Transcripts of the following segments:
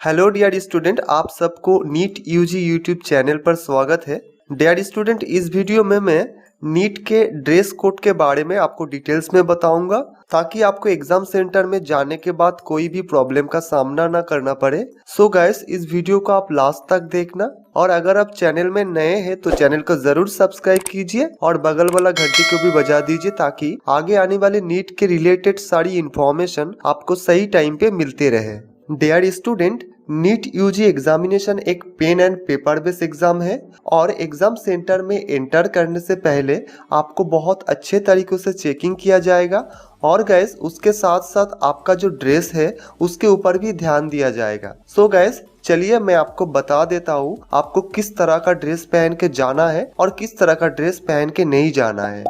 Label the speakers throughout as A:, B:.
A: Hello dear student, आप सबको NEET UG YouTube channel पर स्वागत है। डियर स्टूडेंट, इस वीडियो में मैं नीट के ड्रेस कोड के बारे में आपको डिटेल्स में बताऊंगा ताकि आपको एग्जाम सेंटर में जाने के बाद कोई भी प्रॉब्लम का सामना ना करना पड़े। सो गाइस, इस वीडियो को आप लास्ट तक देखना और अगर आप चैनल में नए हैं तो चैनल को जरूर सब्सक्राइब कीजिए और बगल वाला घंटी को भी बजा दीजिए ताकि आगे आने वाले नीट के रिलेटेड सारी इंफॉर्मेशन आपको सही टाइम पे मिलते रहे। Dear student, NEET UG examination एक pen and paper based exam है और एग्जाम सेंटर में एंटर करने से पहले आपको बहुत अच्छे तरीकों से चेकिंग किया जाएगा और गैस उसके साथ साथ आपका जो ड्रेस है उसके ऊपर भी ध्यान दिया जाएगा। सो गैस, चलिए मैं आपको बता देता हूँ आपको किस तरह का ड्रेस पहन के जाना है और किस तरह का ड्रेस पहन के नहीं जाना है।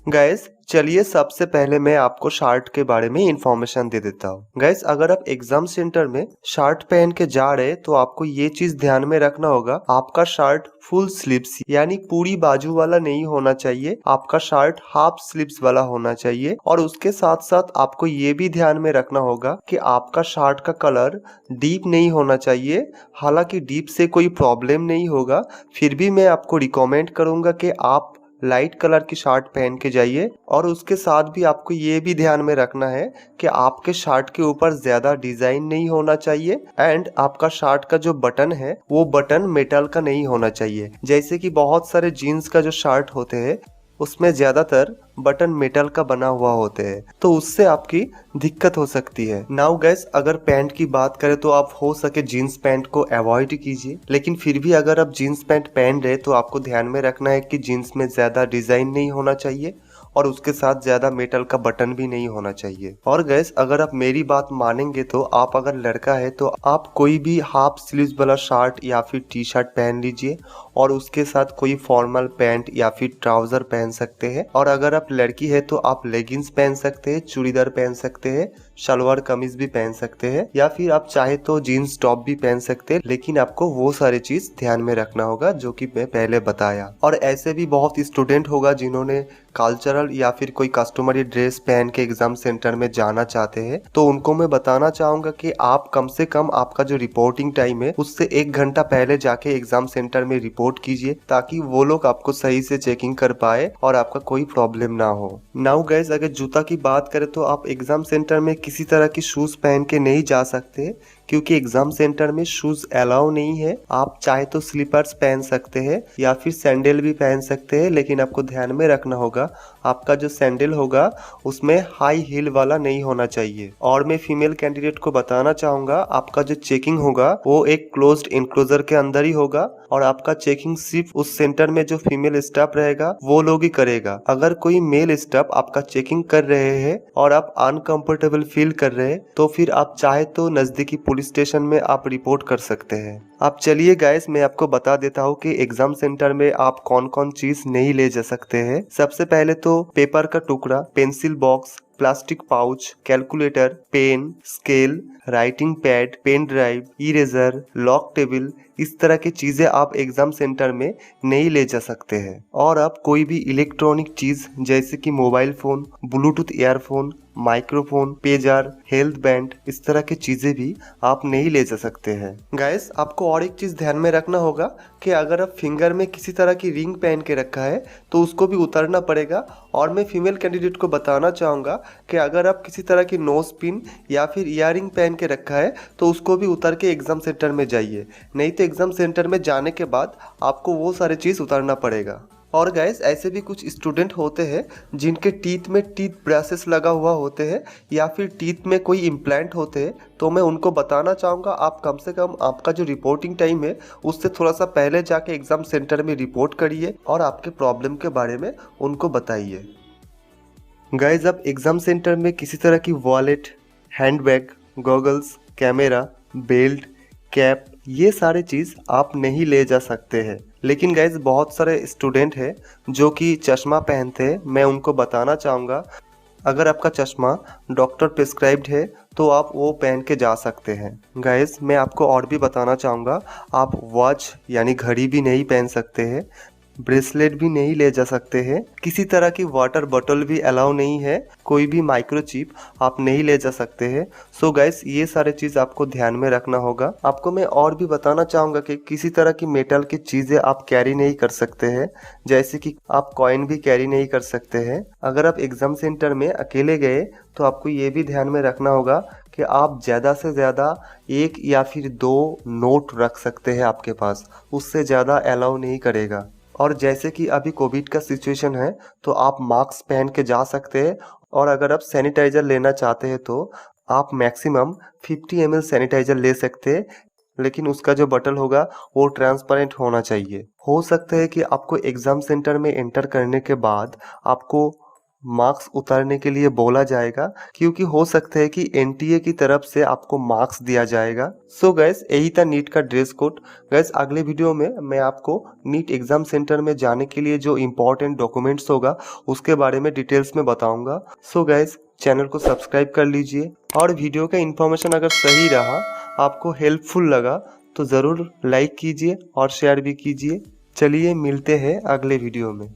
A: गैस चलिए सबसे पहले मैं आपको शर्ट के बारे में इंफॉर्मेशन दे देता हूँ। गैस, अगर आप एग्जाम सेंटर में शर्ट पहन के जा रहे तो आपको ये चीज ध्यान में रखना होगा, आपका शर्ट फुल स्लीव्स यानी पूरी बाजू वाला नहीं होना चाहिए, आपका शर्ट हाफ स्लीव्स वाला होना चाहिए। और उसके साथ साथ आपको ये भी ध्यान में रखना होगा कि आपका शर्ट का कलर डीप नहीं होना चाहिए। हालांकि डीप से कोई प्रॉब्लम नहीं होगा, फिर भी मैं आपको रिकमेंड करूंगा कि आप लाइट कलर की शर्ट पहन के जाइए। और उसके साथ भी आपको ये भी ध्यान में रखना है कि आपके शर्ट के ऊपर ज्यादा डिजाइन नहीं होना चाहिए एंड आपका शर्ट का जो बटन है वो बटन मेटल का नहीं होना चाहिए। जैसे कि बहुत सारे जीन्स का जो शर्ट होते हैं उसमें ज्यादातर बटन मेटल का बना हुआ होते हैं, तो उससे आपकी दिक्कत हो सकती है। नाउ गैस, अगर पैंट की बात करें तो आप हो सके जीन्स पैंट को अवॉइड कीजिए, लेकिन फिर भी अगर आप जीन्स पैंट पहन रहे तो आपको ध्यान में रखना है कि जीन्स में ज्यादा डिजाइन नहीं होना चाहिए और उसके साथ ज्यादा मेटल का बटन भी नहीं होना चाहिए। और गैस, अगर आप मेरी बात मानेंगे तो आप अगर लड़का है तो आप कोई भी हाफ स्लीव्स वाला शर्ट या फिर टी शर्ट पहन लीजिए और उसके साथ कोई फॉर्मल पैंट या फिर ट्राउजर पहन सकते हैं। और अगर आप लड़की है तो आप लेगिंग्स पहन सकते हैं, चूड़ीदार पहन सकते हैं, शलवार कमीज भी पहन सकते हैं या फिर आप चाहे तो जीन्स टॉप भी पहन सकते हैं। लेकिन आपको वो सारी चीज ध्यान में रखना होगा जो कि मैं पहले बताया। और ऐसे भी बहुत स्टूडेंट होगा जिन्होंने कल्चरल या फिर कोई कस्टमरी ड्रेस पहन के एग्जाम सेंटर में जाना चाहते हैं, तो उनको मैं बताना चाहूंगा कि आप कम से कम आपका जो रिपोर्टिंग टाइम है उससे 1 घंटा पहले जाके एग्जाम सेंटर में रिपोर्ट कीजिए ताकि वो लोग आपको सही से चेकिंग कर पाए और आपका कोई प्रॉब्लम ना हो। नाउ गाइस, अगर जूता की बात करें तो आप एग्जाम सेंटर में किसी तरह की शूज पहन के नहीं जा सकते क्योंकि एग्जाम सेंटर में शूज अलाउ नहीं है। आप चाहे तो स्लीपर्स पहन सकते हैं या फिर सैंडल भी पहन सकते हैं, लेकिन आपको ध्यान में रखना होगा आपका जो सैंडल होगा उसमें हाई हील वाला नहीं होना चाहिए। और मैं फीमेल कैंडिडेट को बताना चाहूंगा, आपका जो चेकिंग होगा वो एक क्लोज्ड इनक्लोजर के अंदर ही होगा और आपका चेकिंग सिर्फ उस सेंटर में जो फीमेल स्टाफ रहेगा वो लोग ही करेगा। अगर कोई मेल स्टाफ आपका चेकिंग कर रहे हैं और आप अनकंफर्टेबल फील कर रहे हैं तो फिर आप चाहे तो नजदीकी पुलिस स्टेशन में आप रिपोर्ट कर सकते हैं। अब चलिए गाइस, मैं आपको बता देता हूँ कि एग्जाम सेंटर में आप कौन कौन चीज नहीं ले जा सकते हैं। सबसे पहले तो पेपर का टुकड़ा, pencil box, plastic pouch, calculator, pen, scale, writing pad, pen drive, eraser, lock table, इस तरह की चीजें आप एग्जाम सेंटर में नहीं ले जा सकते हैं। और आप कोई भी इलेक्ट्रॉनिक चीज जैसे कि mobile phone, Bluetooth earphone, microphone, pager, health band, इस तरह की चीजें भी आप नहीं ले जा सकते हैं। गाइस, आपको और एक चीज ध्यान में रखना होगा कि अगर आप फिंगर में किसी तरह की रिंग पहन के रखा है तो उसको भी उतारना पड़ेगा। और मैं फीमेल कैंडिडेट को बताना चाहूंगा कि अगर आप किसी तरह की नोज पिन या फिर इयररिंग पहन के रखा है तो उसको भी उतार के एग्जाम सेंटर में जाइए, नहीं तो एग्जाम सेंटर में जाने के बाद आपको वो सारी चीज उतारना पड़ेगा। और गाइस, ऐसे भी कुछ स्टूडेंट होते हैं जिनके टीथ में टीथ ब्रशेस लगा हुआ होते हैं या फिर टीथ में कोई इम्प्लांट होते हैं, तो मैं उनको बताना चाहूँगा आप कम से कम आपका जो रिपोर्टिंग टाइम है उससे थोड़ा सा पहले जाके एग्जाम सेंटर में रिपोर्ट करिए और आपके प्रॉब्लम के बारे में उनको बताइए। गाइस, अब एग्जाम सेंटर में किसी तरह की wallet, handbag, goggles, camera, belt, cap, ये सारे चीज़ आप नहीं ले जा सकते हैं। लेकिन गाइज, बहुत सारे स्टूडेंट हैं जो कि चश्मा पहनते हैं। मैं उनको बताना चाहूँगा, अगर आपका चश्मा डॉक्टर प्रिस्क्राइब्ड है तो आप वो पहन के जा सकते हैं। गाइज, मैं आपको और भी बताना चाहूँगा, आप वॉच यानी घड़ी भी नहीं पहन सकते हैं। ब्रेसलेट भी नहीं ले जा सकते हैं, किसी तरह की वाटर बॉटल भी अलाउ नहीं है, कोई भी माइक्रोचिप आप नहीं ले जा सकते हैं। सो गाइस ये सारे चीज आपको ध्यान में रखना होगा। आपको मैं और भी बताना चाहूंगा कि किसी तरह की मेटल की चीजें आप कैरी नहीं कर सकते हैं, जैसे कि आप कॉइन भी कैरी नहीं कर सकते हैं। अगर आप एग्जाम सेंटर में अकेले गए तो आपको ये भी ध्यान में रखना होगा कि आप ज़्यादा से ज़्यादा 1 या फिर 2 नोट रख सकते हैं आपके पास, उससे ज़्यादा अलाउ नहीं करेगा। और जैसे कि अभी कोविड का सिचुएशन है तो आप मास्क पहन के जा सकते हैं, और अगर आप सैनिटाइज़र लेना चाहते हैं तो आप मैक्सिमम 50 ml सैनिटाइज़र ले सकते हैं, लेकिन उसका जो बटन होगा वो ट्रांसपेरेंट होना चाहिए। हो सकता है कि आपको एग्ज़ाम सेंटर में एंटर करने के बाद आपको मार्क्स उतारने के लिए बोला जाएगा, क्योंकि हो सकता है कि एनटीए की तरफ से आपको मार्क्स दिया जाएगा। सो गैस यही था नीट का ड्रेस कोड। गैस अगले वीडियो में मैं आपको नीट एग्जाम सेंटर में जाने के लिए जो इम्पोर्टेंट डॉक्यूमेंट्स होगा उसके बारे में डिटेल्स में बताऊंगा। सो गैस चैनल को सब्सक्राइब कर लीजिए, और वीडियो का इन्फॉर्मेशन अगर सही रहा, आपको हेल्पफुल लगा तो ज़रूर लाइक कीजिए और शेयर भी कीजिए। चलिए मिलते हैं अगले वीडियो में।